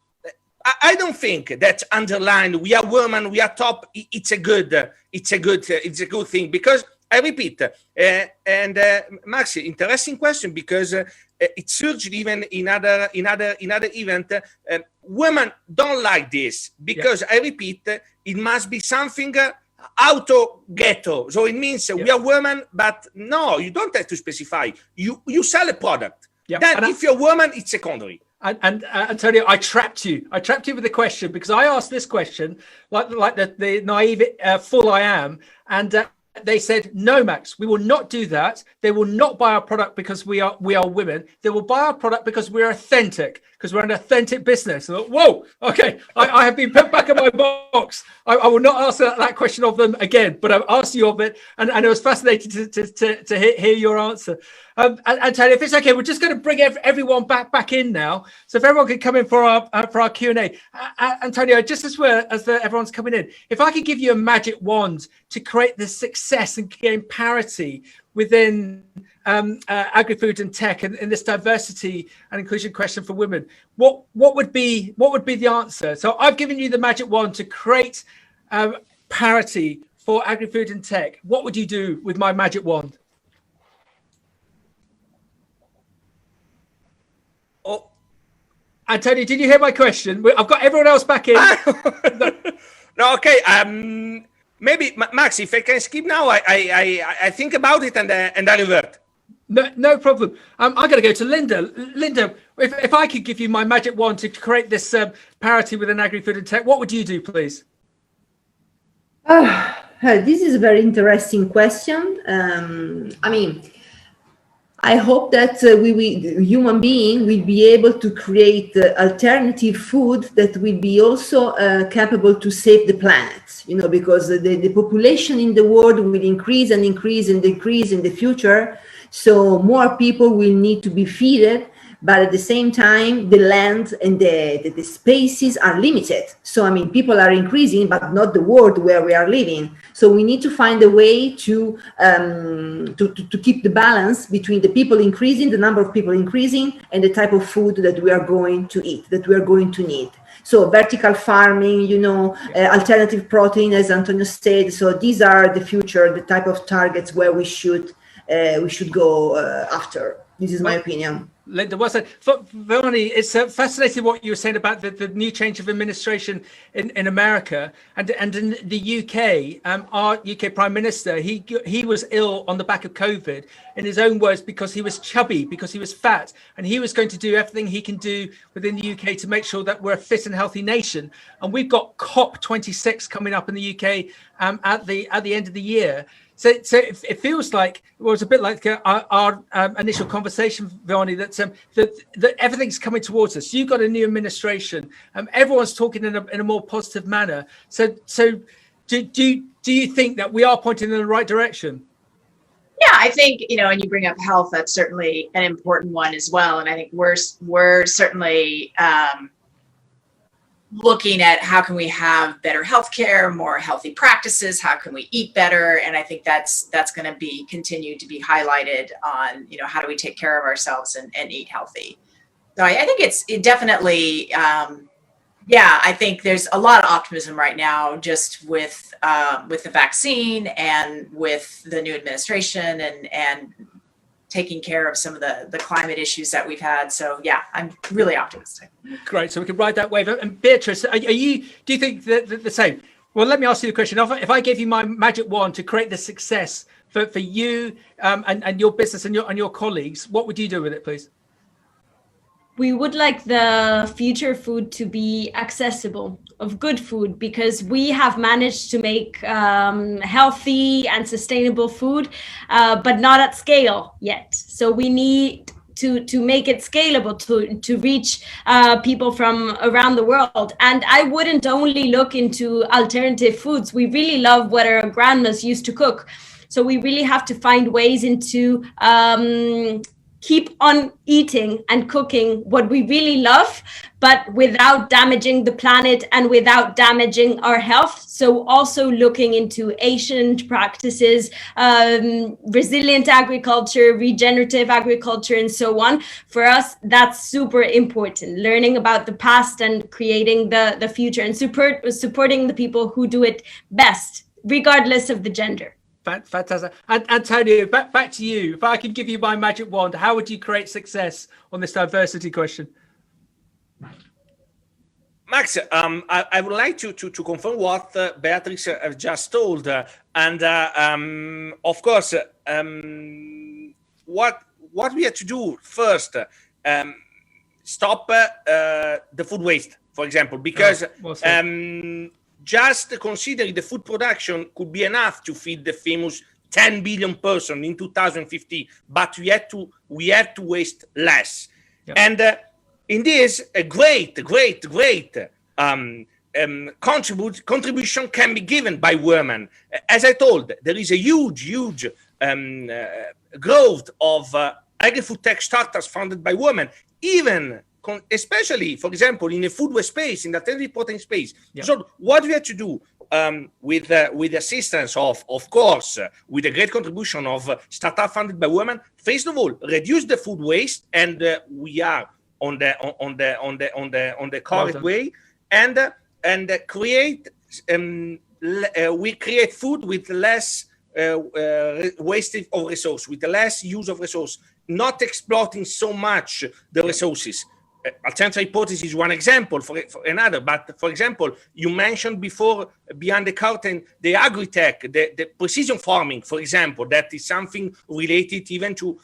I don't think that underlined we are women, we are top. It's a good thing, because I repeat. And Max, interesting question, because it surged even in other event. Women don't like this because I repeat, it must be something auto ghetto. So it means we are women, but no, you don't have to specify. You sell a product. Then if you're a woman, it's secondary. And Antonio, I trapped you. I trapped you with the question because I asked this question, like the naive fool I am, and they said, no, Max, we will not do that. They will not buy our product because we are women. They will buy our product because we're authentic, because we're an authentic business. So, whoa, okay, I have been put back in my box. I will not ask that question of them again, but I've asked you of it, and it was fascinating to hear your answer. Antonio, if it's okay, we're just going to bring everyone back in now. So if everyone can come in for our Q&A. Antonio, just as everyone's coming in, if I could give you a magic wand to create the success and gain parity within Agrifood and Tech and in this diversity and inclusion question for women, what would be the answer? So I've given you the magic wand to create parity for Agrifood and Tech. What would you do with my magic wand? Oh, Antonio, did you hear my question? I've got everyone else back in. No, okay. Maybe Max, if I can skip now, I think about it and I revert. No problem. I'm going to go to Linda. Linda, if I could give you my magic wand to create this parity within Agri-Food and Tech, what would you do, please? This is a very interesting question. I hope that human being will be able to create alternative food that will be also capable to save the planet, because the population in the world will increase and increase and decrease in the future. So more people will need to be fed, but at the same time, the land and the spaces are limited. So, people are increasing, but not the world where we are living. So we need to find a way to keep the balance between the people increasing, the number of people increasing, and the type of food that we are going to eat, that we are going to need. So vertical farming, alternative protein, as Antonio said. So these are the future, the type of targets where we should go after. This is my opinion. Linda, Vonnie, it's fascinating what you were saying about the new change of administration in America and in the UK. Our UK Prime Minister, he was ill on the back of COVID, in his own words, because he was chubby, because he was fat, and he was going to do everything he can do within the UK to make sure that we're a fit and healthy nation. And we've got COP26 coming up in the UK at the end of the year. So it feels like it was a bit like our initial conversation, Vonnie, that everything's coming towards us. You've got a new administration. Everyone's talking in a more positive manner. So do you think that we are pointing in the right direction? Yeah, I think, and you bring up health, that's certainly an important one as well. And I think we're certainly looking at how can we have better healthcare, more healthy practices, how can we eat better, and I think that's going to be continue to be highlighted on how do we take care of ourselves and eat healthy. So I think it definitely I think there's a lot of optimism right now just with the vaccine and with the new administration and taking care of some of the climate issues that we've had. So yeah, I'm really optimistic. Great. So we can ride that wave. And Beatriz, do you think that the same? Well, let me ask you a question. If I gave you my magic wand to create the success for you and your business and your colleagues, what would you do with it, please? We would like the future food to be accessible, of good food, because we have managed to make healthy and sustainable food, but not at scale yet. So we need to make it scalable, to reach people from around the world. And I wouldn't only look into alternative foods. We really love what our grandmas used to cook. So we really have to find ways into keep on eating and cooking what we really love, but without damaging the planet and without damaging our health. So also looking into ancient practices, resilient agriculture, regenerative agriculture, and so on. For us, that's super important, learning about the past and creating the future, and supporting the people who do it best, regardless of the gender. Fantastic. And Antonio, back to you. If I could give you my magic wand, how would you create success on this diversity question? Max, I would like to confirm what Beatriz has just told, of course, what we have to do first, stop the food waste, for example, because just considering the food production could be enough to feed the famous 10 billion person in 2050, but we have to waste less. Yep. And in this, a great contribution can be given by women. As I told, there is a huge growth of agri-food tech startups founded by women, even especially, for example, in the food waste space, in the alternative protein space. Yep. So what we have to do with the assistance of course, with a great contribution of startup funded by women, first of all, reduce the food waste, and we are on the correct way, and create we create food with less wastage of resource, with less use of resource, not exploiting so much the resources. Alternative hypothesis is one example for another, but for example, you mentioned before behind the curtain the agri-tech, the precision farming, for example, that is something related even to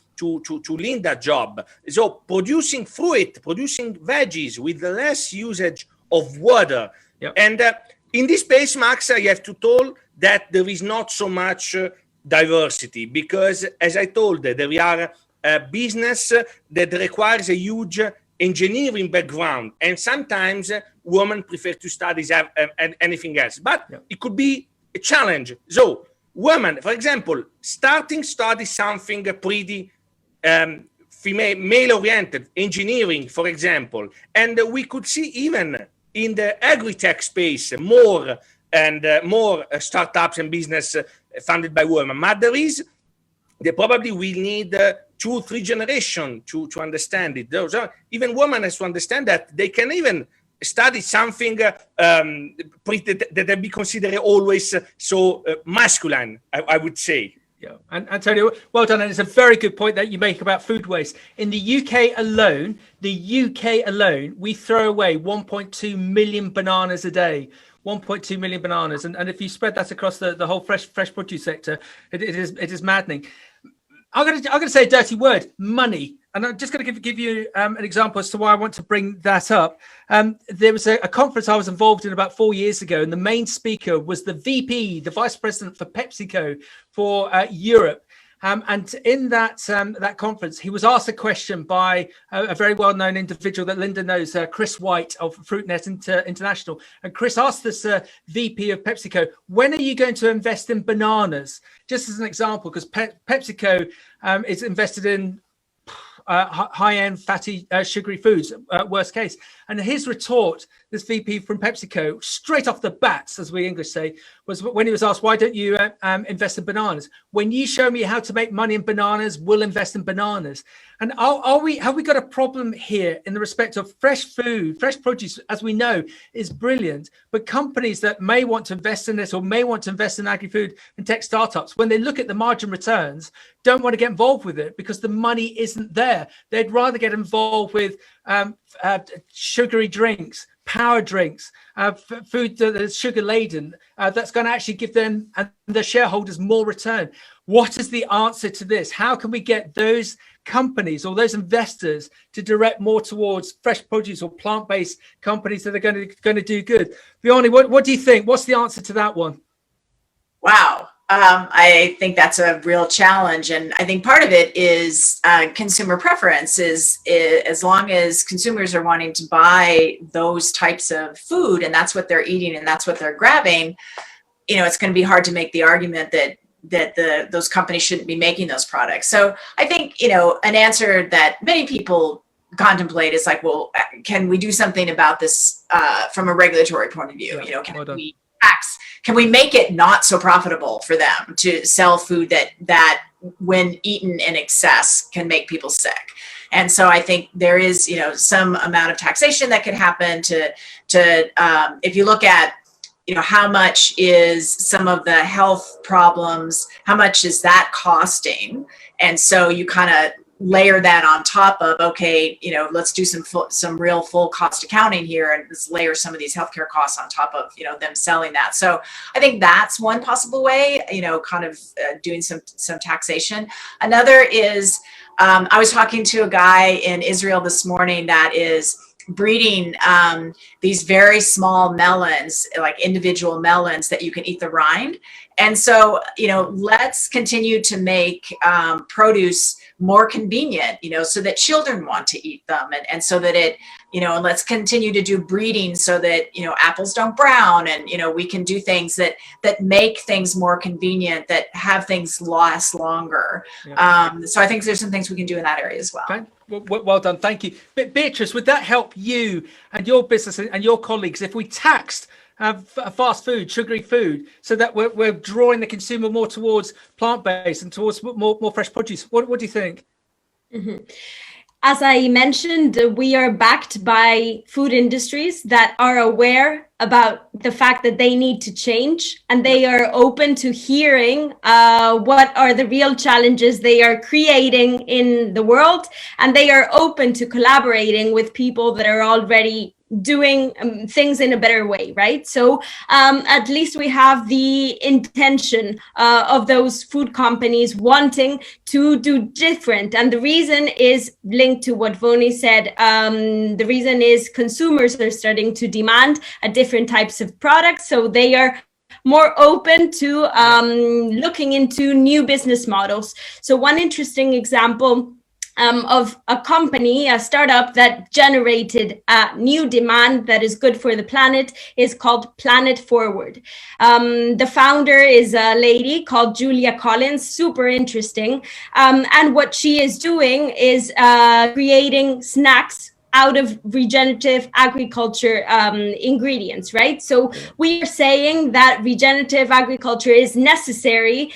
Linda's job. So producing fruit, producing veggies with less usage of water. Yep. And in this space, Max, I have to tell that there is not so much diversity, because as I told, there are a business that requires a huge engineering background, and sometimes women prefer to study anything else, but it could be a challenge. So women, for example, study something pretty male-oriented, engineering, for example, and we could see even in the agri-tech space more startups and business funded by women. But they probably will need 2 or 3 generations to understand it. Those are, even women has to understand that they can even study something that they be considered always so masculine, I would say. Yeah, and Antonio, well done. And it's a very good point that you make about food waste. In the UK alone, we throw away 1.2 million bananas a day. 1.2 million bananas, and if you spread that across the whole fresh produce sector, it is maddening. I'm going to say a dirty word: money. And I'm just going to give you an example as to why I want to bring that up. There was a conference I was involved in about 4 years ago, and the main speaker was the VP, the Vice President for PepsiCo for Europe. And in that conference, he was asked a question by a very well-known individual that Linda knows, Chris White of FruitNet International. And Chris asked this VP of PepsiCo, when are you going to invest in bananas? Just as an example, because PepsiCo is invested in high-end fatty sugary foods, worst case. And his retort, this VP from PepsiCo, straight off the bats, as we English say, was when he was asked, why don't you invest in bananas? When you show me how to make money in bananas, we'll invest in bananas. And have we got a problem here in the respect of fresh food? Fresh produce, as we know, is brilliant, but companies that may want to invest in it or may want to invest in agri-food and tech startups, when they look at the margin returns, don't want to get involved with it because the money isn't there. They'd rather get involved with sugary drinks, power drinks, food that is sugar laden, that's going to actually give them and the shareholders more return. What is the answer to this? How can we get those companies or those investors to direct more towards fresh produce or plant-based companies that are going to do good? Vonnie, what do you think? What's the answer to that one? Wow. I think that's a real challenge. And I think part of it is consumer preference is as long as consumers are wanting to buy those types of food and that's what they're eating and that's what they're grabbing, it's going to be hard to make the argument that those companies shouldn't be making those products. So I think, an answer that many people contemplate is like, well, can we do something about this from a regulatory point of view? Can we make it not so profitable for them to sell food that when eaten in excess can make people sick? And so I think there is, some amount of taxation that could happen to if you look at, how much is some of the health problems, how much is that costing? And so you kind of layer that on top of, okay, let's do some real full cost accounting here, and let's layer some of these healthcare costs on top of, them selling that. So I think that's one possible way, kind of doing some taxation. Another is, I was talking to a guy in Israel this morning that is breeding these very small melons, like individual melons that you can eat the rind. And so, let's continue to make produce more convenient, so that children want to eat them. And so that it, and let's continue to do breeding so that, apples don't brown, and, we can do things that make things more convenient, that have things last longer. Yeah. So I think there's some things we can do in that area as well. Okay. Well done. Thank you. Beatriz, would that help you and your business and your colleagues if we taxed fast food, sugary food, so that we're drawing the consumer more towards plant-based and towards more fresh produce? What do you think? Mm-hmm. As I mentioned, we are backed by food industries that are aware about the fact that they need to change, and they are open to hearing what are the real challenges they are creating in the world, and they are open to collaborating with people that are already doing things in a better way, right? So at least we have the intention of those food companies wanting to do different. And the reason is linked to what Vonnie said. The reason is consumers are starting to demand a different types of products. So they are more open to looking into new business models. So one interesting example of a company, a startup that generated a new demand that is good for the planet is called Planet Forward. The founder is a lady called Julia Collins, super interesting. And what she is doing is creating snacks out of regenerative agriculture ingredients, right? So we are saying that regenerative agriculture is necessary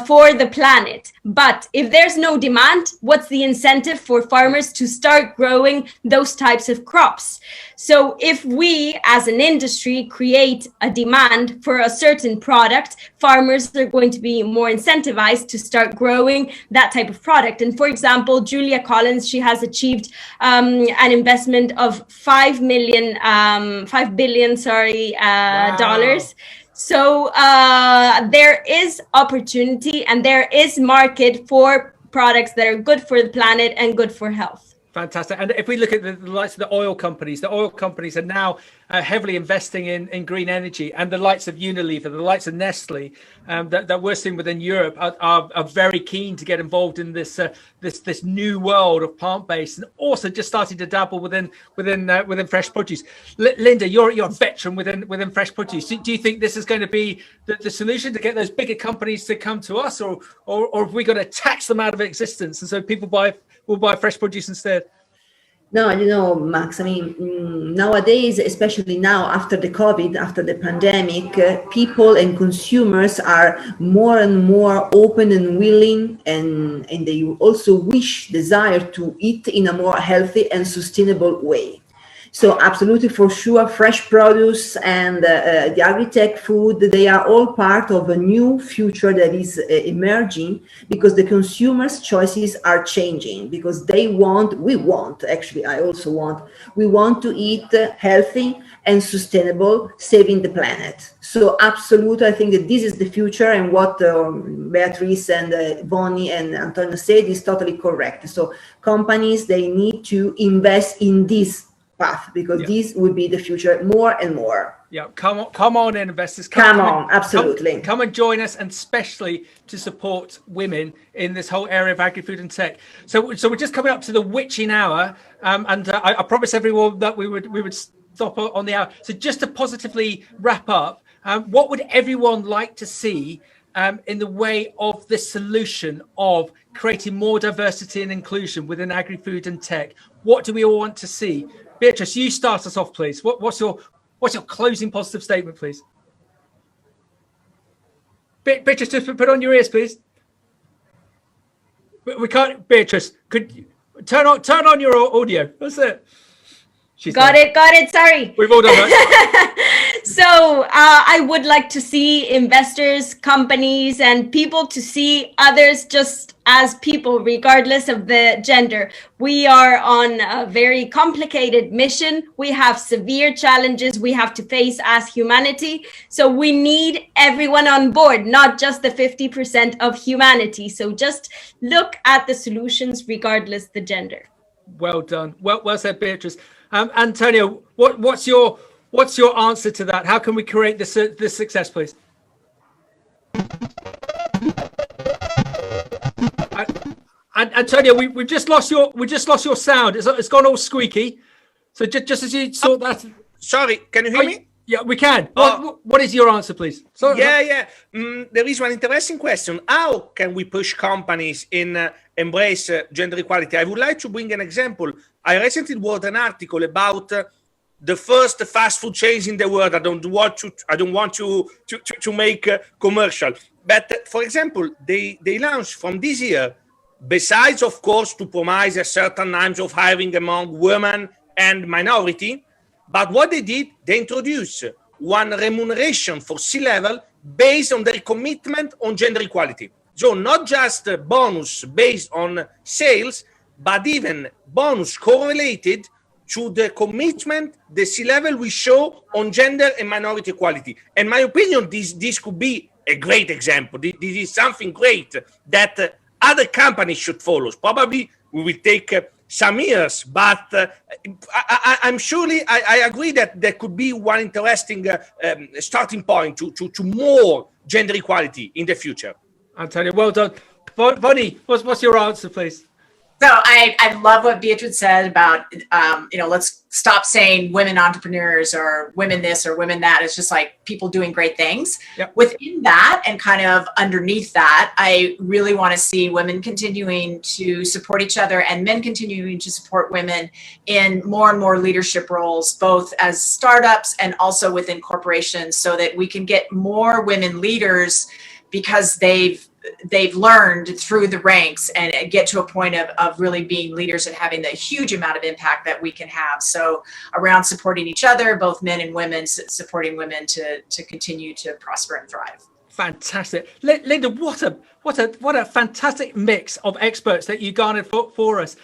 for the planet. But if there's no demand, what's the incentive for farmers to start growing those types of crops? So if we, as an industry, create a demand for a certain product, farmers are going to be more incentivized to start growing that type of product. And for example, Julia Collins, she has achieved an investment of $5 billion, Wow. dollars. So there is opportunity and there is market for products that are good for the planet and good for health. Fantastic. And if we look at the likes of the oil companies are now heavily investing in green energy, and the likes of Unilever, the likes of Nestle, that we're seeing within Europe are very keen to get involved in this this new world of plant-based, and also just starting to dabble within fresh produce. Linda, you're a veteran within fresh produce. Do you think this is going to be the solution to get those bigger companies to come to us, or have we got to tax them out of existence, and so people will buy fresh produce instead? No, Max, I mean, nowadays, especially now after the COVID, after the pandemic, people and consumers are more and more open and willing, and they also desire to eat in a more healthy and sustainable way. So absolutely, for sure, fresh produce and the agri-tech food, they are all part of a new future that is emerging, because the consumers' choices are changing, because we want to eat healthy and sustainable, saving the planet. So absolutely, I think that this is the future, and what Beatriz and Vonnie and Antonio said is totally correct. So companies, they need to invest in this path, because this will be the future more and more. Yeah, come on in, investors. Come on, absolutely. Come and join us, and especially to support women in this whole area of agri-food and tech. So we're just coming up to the witching hour, and I promised everyone that we would stop on the hour. So just to positively wrap up, what would everyone like to see in the way of the solution of creating more diversity and inclusion within agri-food and tech? What do we all want to see? Beatriz, you start us off, please. What's your closing positive statement, please? Beatriz, just put on your ears, please. We can't. Beatriz, could you turn on your audio? That's it. Got it. Sorry. We've all done that. So I would like to see investors, companies, and people to see others just as people, regardless of the gender. We are on a very complicated mission. We have severe challenges we have to face as humanity. So we need everyone on board, not just the 50% of humanity. So just look at the solutions regardless the gender. Well done. Well said, Beatriz. Antonio, what's your answer to that? How can we create this success, please? Antonio, we just lost your sound. It's gone all squeaky. So just as you sort that. Sorry, can you hear me? Yeah, we can. What is your answer, please? There is one interesting question. How can we push companies in embrace gender equality? I would like to bring an example. I recently wrote an article about the first fast food chains in the world. I don't want to make a commercial, but for example, they launched from this year. Besides, of course, to promise a certain number of hiring among women and minority. But what they did, they introduced one remuneration for C-level based on their commitment on gender equality. So not just a bonus based on sales, but even bonus correlated to the commitment the C-level will show on gender and minority equality. In my opinion, this could be a great example. This is something great that other companies should follow. Probably we will take some years, but I'm surely I agree that there could be one interesting starting point to more gender equality in the future. Antonio, well done. Vonnie, what's your answer, please? So I love what Beatriz said about, let's stop saying women entrepreneurs or women this or women that. It's just like people doing great things. Yep. Within that and kind of underneath that, I really want to see women continuing to support each other and men continuing to support women in more and more leadership roles, both as startups and also within corporations, so that we can get more women leaders because they've learned through the ranks and get to a point of really being leaders and having the huge amount of impact that we can have. So around supporting each other, both men and women, supporting women to continue to prosper and thrive. Fantastic. Linda, what a fantastic mix of experts that you garnered for us.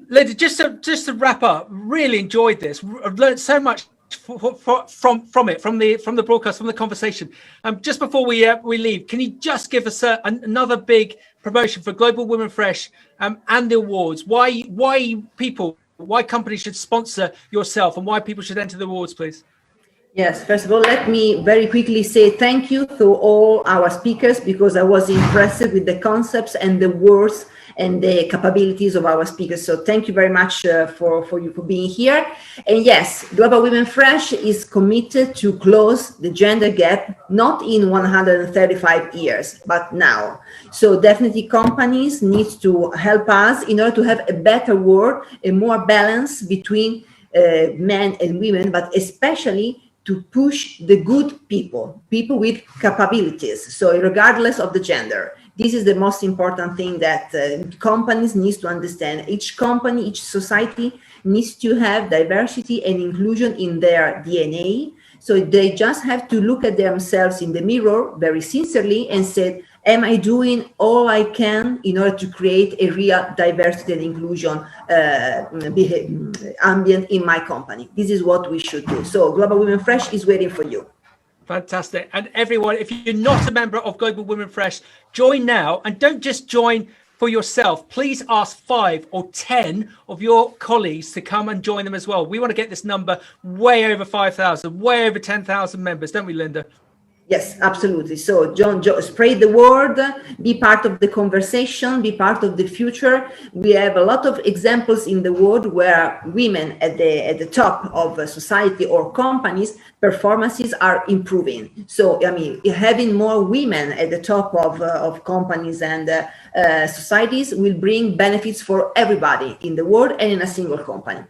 Linda, just to wrap up, really enjoyed this. I've learned so much from the broadcast, from the conversation. Just before we leave, can you just give us another big promotion for Global Women Fresh and the awards? Why companies should sponsor yourself and why people should enter the awards, please? Yes, first of all, let me very quickly say thank you to all our speakers, because I was impressed with the concepts and the words and the capabilities of our speakers. So thank you very much for being here. And yes, Global Women Fresh is committed to close the gender gap, not in 135 years, but now. So definitely companies need to help us in order to have a better world, a more balance between men and women, but especially to push the good people with capabilities. So regardless of the gender. This is the most important thing that companies need to understand. Each company, each society needs to have diversity and inclusion in their DNA. So they just have to look at themselves in the mirror very sincerely and say, am I doing all I can in order to create a real diversity and inclusion ambient in my company? This is what we should do. So Global Women Fresh is waiting for you. Fantastic. And everyone, if you're not a member of Global Women Fresh, join now, and don't just join for yourself. Please ask 5 or 10 of your colleagues to come and join them as well. We want to get this number way over 5,000, way over 10,000 members, don't we, Linda? Yes, absolutely. So John, spread the word, be part of the conversation, be part of the future. We have a lot of examples in the world where women at the top of society or companies, performances are improving. So, I mean, having more women at the top of companies and societies will bring benefits for everybody in the world and in a single company.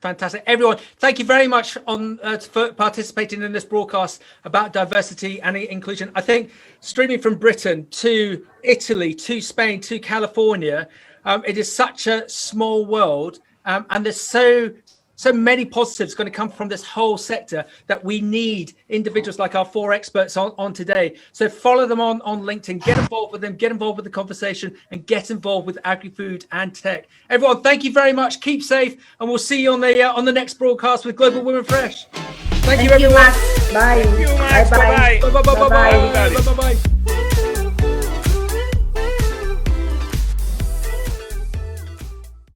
Fantastic. Everyone, thank you very much for participating in this broadcast about diversity and inclusion. I think streaming from Britain to Italy, to Spain, to California, it is such a small world, and there's so so many positives going to come from this whole sector that we need individuals like our 4 experts on today. So follow them on LinkedIn, get involved with them, get involved with the conversation, and get involved with Agri-Food and Tech. Everyone, thank you very much. Keep safe, and we'll see you on the next broadcast with Global Women Fresh. Thank you, everyone. Max. Bye. Thank you, Max. Bye-bye. Bye-bye. Bye bye.